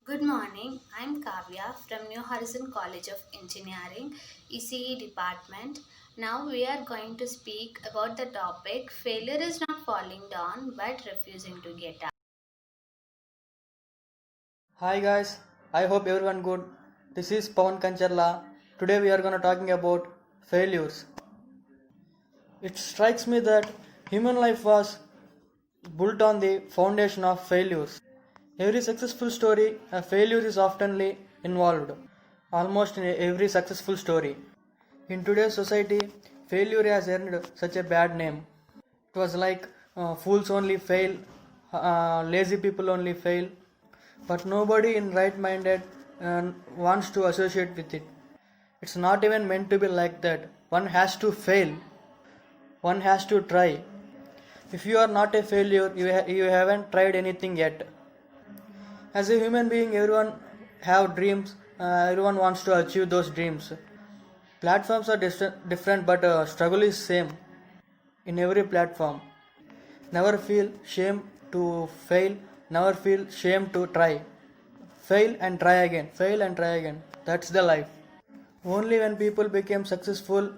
Good morning. I'm Kavya from New Horizon College of Engineering, ECE department. Now we are going to speak about the topic failure is not falling down but refusing to get up. Hi guys, I hope everyone good. This is Pawan Kancharla. Today we are gonna talking about failures. It strikes me that human life was built on the foundation of failures. Every successful story, a failure is oftenly involved, almost in every successful story. In today's society, failure has earned such a bad name. It was like fools only fail, lazy people only fail, but nobody in right minded wants to associate with it. It's not even meant to be like that. One has to fail, one has to try. If you are not a failure, you haven't tried anything yet. As a human being, everyone have dreams. Everyone wants to achieve those dreams. Platforms are different, but struggle is same in every platform. Never feel shame to fail. Never feel shame to try. Fail and try again. Fail and try again. That's the life. Only when people became successful,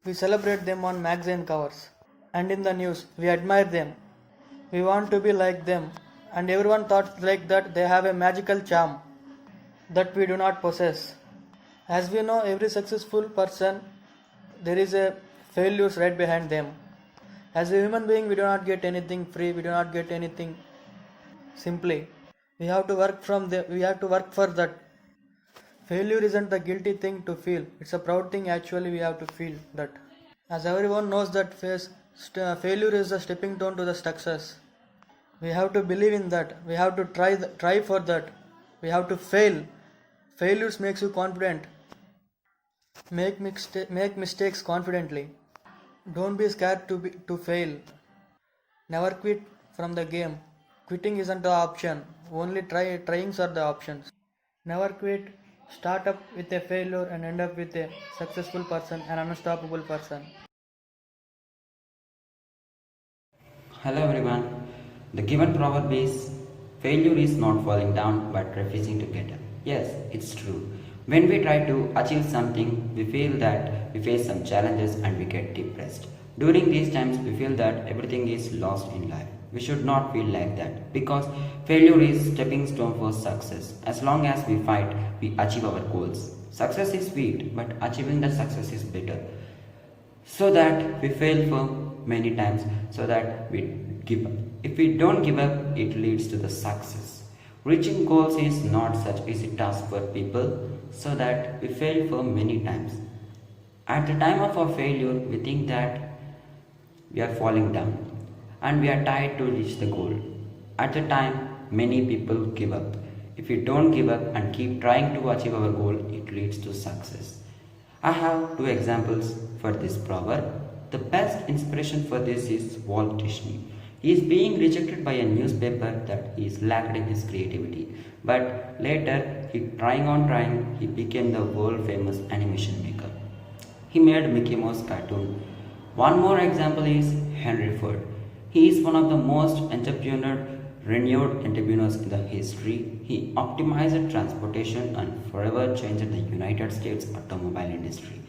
we celebrate them on magazine covers and in the news. We admire them. We want to be like them. And everyone thought like that they have a magical charm that we do not possess. As we know, every successful person, there is a failures right behind them. As a human being, we do not get anything free. We do not get anything simply. We have to work we have to work for that. Failure isn't the guilty thing to feel. It's a proud thing actually we have to feel that. As everyone knows that failure is the stepping stone to the success. We have to believe in that. We have to try for that. We have to fail. Failures makes you confident. Make mistakes confidently. Don't be scared to fail. Never quit from the game. Quitting isn't the option. Only tryings are the options. Never quit. Start up with a failure and end up with a successful person, an unstoppable person. Hello everyone. The given proverb is failure is not falling down but refusing to get up. Yes, it's true. When we try to achieve something, we feel that we face some challenges and we get depressed. During these times, we feel that everything is lost in life. We should not feel like that because failure is stepping stone for success. As long as we fight, we achieve our goals. Success is sweet, but achieving the success is better so that we fail for many times so that we give up. If we don't give up, it leads to the success. Reaching goals is not such easy task for people so that we fail for many times. At the time of our failure, we think that we are falling down and we are tired to reach the goal. At the time, many people give up. If we don't give up and keep trying to achieve our goal, it leads to success. I have two examples for this proverb. The best inspiration for this is Walt Disney. He is being rejected by a newspaper that he is lacked in his creativity. But later, he became the world famous animation maker. He made Mickey Mouse cartoon. One more example is Henry Ford. He is one of the most renowned entrepreneurs in the history. He optimized transportation and forever changed the United States automobile industry.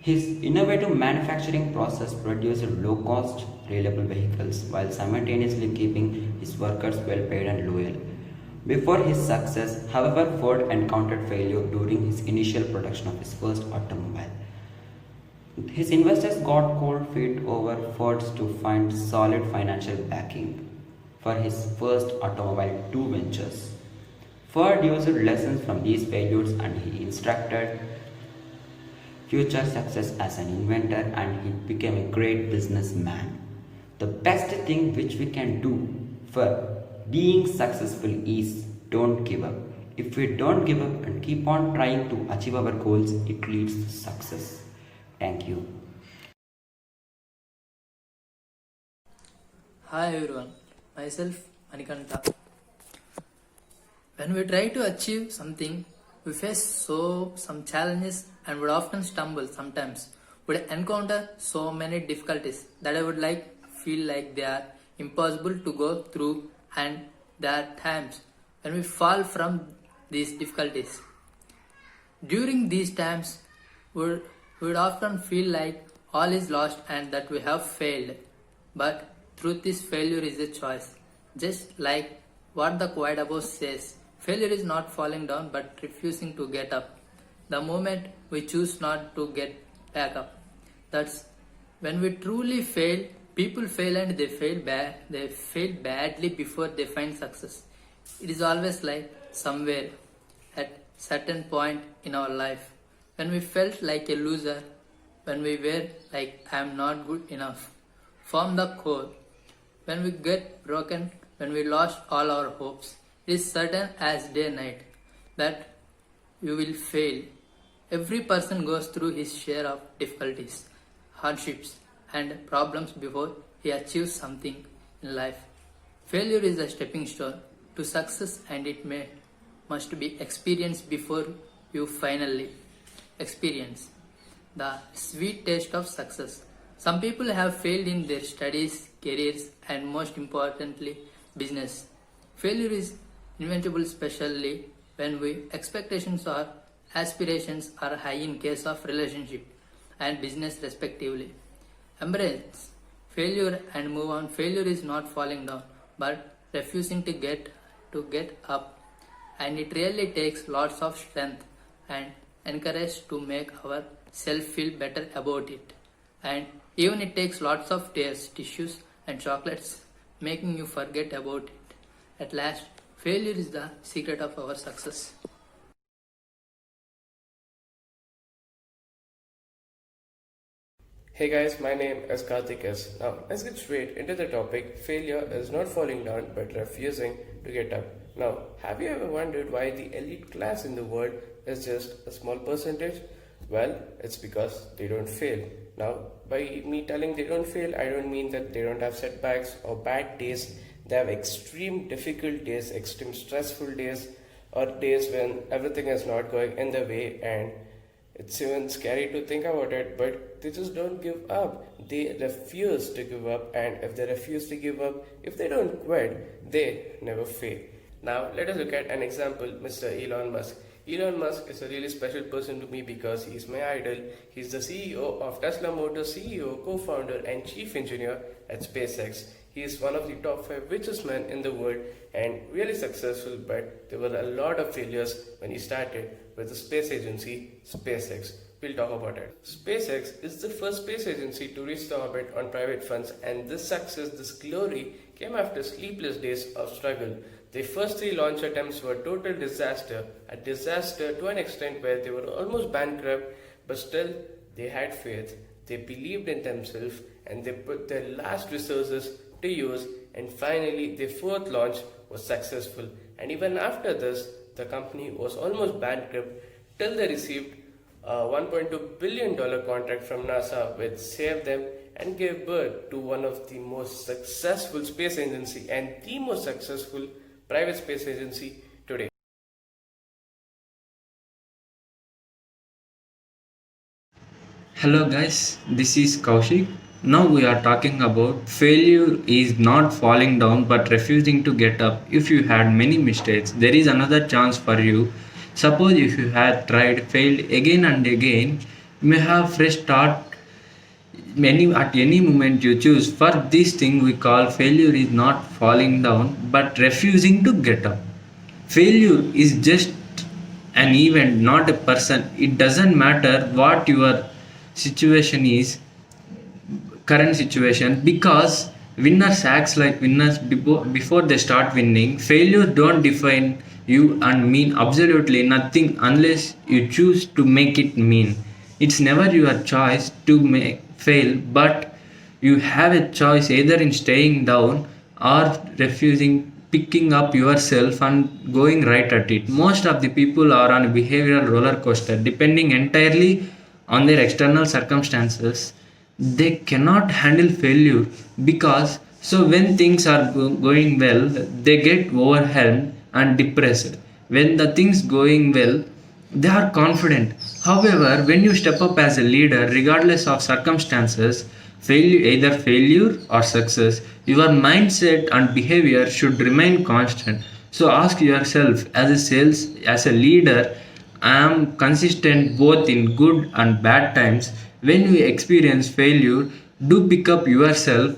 His innovative manufacturing process produced low-cost, reliable vehicles while simultaneously keeping his workers well paid and loyal. Before his success, however, Ford encountered failure during his initial production of his first automobile. His investors got cold feet over Ford's to find solid financial backing for his first automobile two ventures. Ford used lessons from these failures and he instructed future success as an inventor and he became a great businessman. The best thing which we can do for being successful is don't give up. If we don't give up and keep on trying to achieve our goals, it leads to success. Thank you. Hi everyone, myself Anikanta. When we try to achieve something, we face some challenges and would often stumble sometimes. Would encounter so many difficulties that I would feel like they are impossible to go through, and there are times when we fall from these difficulties. During these times, we would often feel like all is lost and that we have failed. But truth is, failure is a choice. Just like what the quote above says, failure is not falling down but refusing to get up. The moment we choose not to get back up. That's when we truly fail. People fail and they fail bad. They fail badly before they find success. It is always like somewhere at certain point in our life when we felt like a loser, when we were like I am not good enough. Form the core. When we get broken, when we lost all our hopes, it is certain as day night that you will fail. Every person goes through his share of difficulties, hardships, and problems before he achieves something in life. Failure is a stepping stone to success and it must be experienced before you finally experience the sweet taste of success. Some people have failed in their studies, careers, and most importantly, business. Failure is inevitable, especially when we expectations or aspirations are high in case of relationship and business respectively. Embrace failure and move on. Failure is not falling down, but refusing to get up. And it really takes lots of strength and encourage to make ourselves feel better about it. And even it takes lots of tears, tissues and chocolates making you forget about it. At last, failure is the secret of our success. Hey guys, my name is Karthik S. Now, let's get straight into the topic. Failure is not falling down but refusing to get up. Now, have you ever wondered why the elite class in the world is just a small percentage? Well, it's because they don't fail. Now, by me telling they don't fail, I don't mean that they don't have setbacks or bad days. They have extreme difficult days, extreme stressful days, or days when everything is not going in the way, and it's even scary to think about it, but they just don't give up. They refuse to give up, and if they refuse to give up, if they don't quit, they never fail. Now, let us look at an example, Mr. Elon Musk. Elon Musk is a really special person to me because he is my idol. He's the CEO of Tesla Motors, CEO, co-founder, and chief engineer at SpaceX. He is one of the top 5 richest men in the world and really successful, but there were a lot of failures when he started with the space agency SpaceX. We'll talk about it. SpaceX is the first space agency to reach the orbit on private funds, and this success, this glory, came after sleepless days of struggle. Their first 3 launch attempts were a total disaster, a disaster to an extent where they were almost bankrupt, but still they had faith, they believed in themselves, and they put their last resources to use, and finally their 4th launch was successful. And even after this, the company was almost bankrupt till they received a $1.2 billion contract from NASA, which saved them and gave birth to one of the most successful space agency and the most successful private space agency today. Hello guys, this is Kaushik. Now we are talking about failure is not falling down but refusing to get up. If you had many mistakes, there is another chance for you. Suppose if you had tried, failed again and again, you may have fresh start at any moment you choose. For this thing we call failure is not falling down but refusing to get up. Failure is just an event, not a person. It doesn't matter what your situation is, current situation, because winners acts like winners before they start winning. Failure don't define you and mean absolutely nothing unless you choose to make it mean. It's never your choice to fail, but you have a choice either in staying down or refusing, picking up yourself and going right at it. Most of the people are on a behavioral roller coaster depending entirely on their external circumstances. They cannot handle failure because so when things are going well, they get overwhelmed and depressed. When the things going well, they are confident. However, when you step up as a leader, regardless of circumstances, either failure or success, your mindset and behavior should remain constant. So ask yourself, as a leader, I am consistent both in good and bad times. When we experience failure, do pick up yourself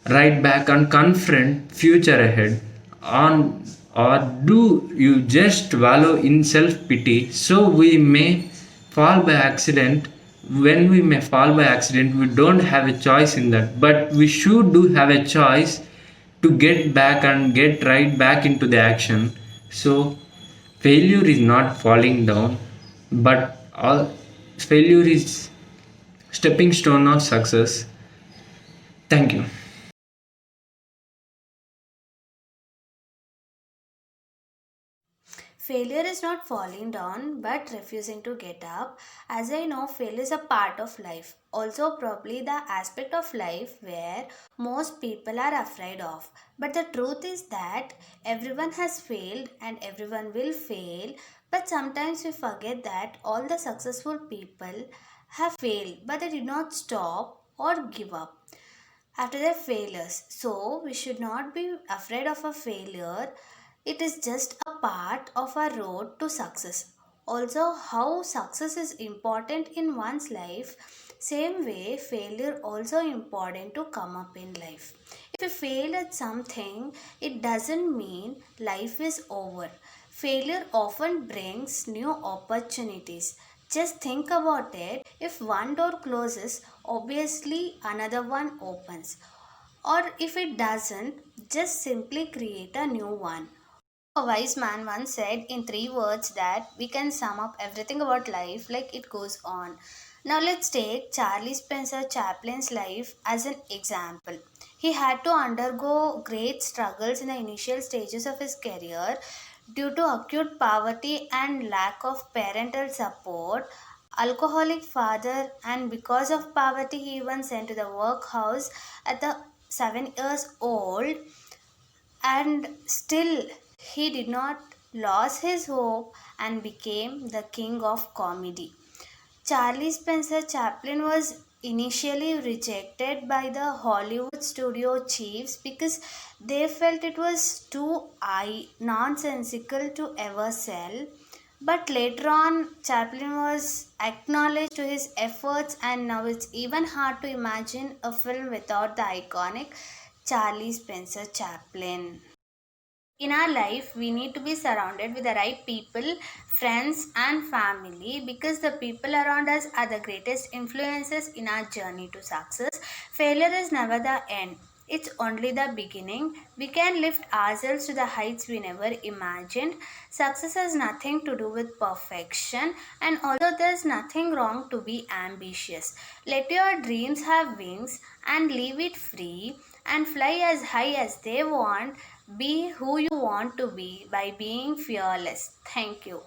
right back and confront future ahead, on or do you just wallow in self-pity? So we may fall by accident. When we may fall by accident, we don't have a choice in that, but we should do have a choice to get back and get right back into the action. So failure is not falling down, but all failure is stepping stone of success. Thank you. Failure is not falling down but refusing to get up. As I know, failure is a part of life. Also, probably the aspect of life where most people are afraid of. But the truth is that everyone has failed and everyone will fail. But sometimes we forget that all the successful people have failed, but they did not stop or give up after their failures. So, we should not be afraid of a failure. It is just a part of our road to success. Also, how success is important in one's life, same way failure also important to come up in life. If you fail at something, it doesn't mean life is over. Failure often brings new opportunities. Just think about it. If one door closes, obviously another one opens. Or if it doesn't, just simply create a new one. A wise man once said in three words that we can sum up everything about life like it goes on. Now let's take Charlie Spencer Chaplin's life as an example. He had to undergo great struggles in the initial stages of his career due to acute poverty and lack of parental support, alcoholic father, and because of poverty he even sent to the workhouse at the 7 years old, and still he did not lose his hope and became the king of comedy. Charlie Spencer Chaplin was initially rejected by the Hollywood studio chiefs because they felt it was too nonsensical to ever sell. But later on, Chaplin was acknowledged to his efforts, and now it's even hard to imagine a film without the iconic Charlie Spencer Chaplin. In our life, we need to be surrounded with the right people, friends, and family because the people around us are the greatest influences in our journey to success. Failure is never the end, it's only the beginning. We can lift ourselves to the heights we never imagined. Success has nothing to do with perfection, and although there's nothing wrong to be ambitious, let your dreams have wings and leave it free and fly as high as they want. Be who you want to be by being fearless. Thank you.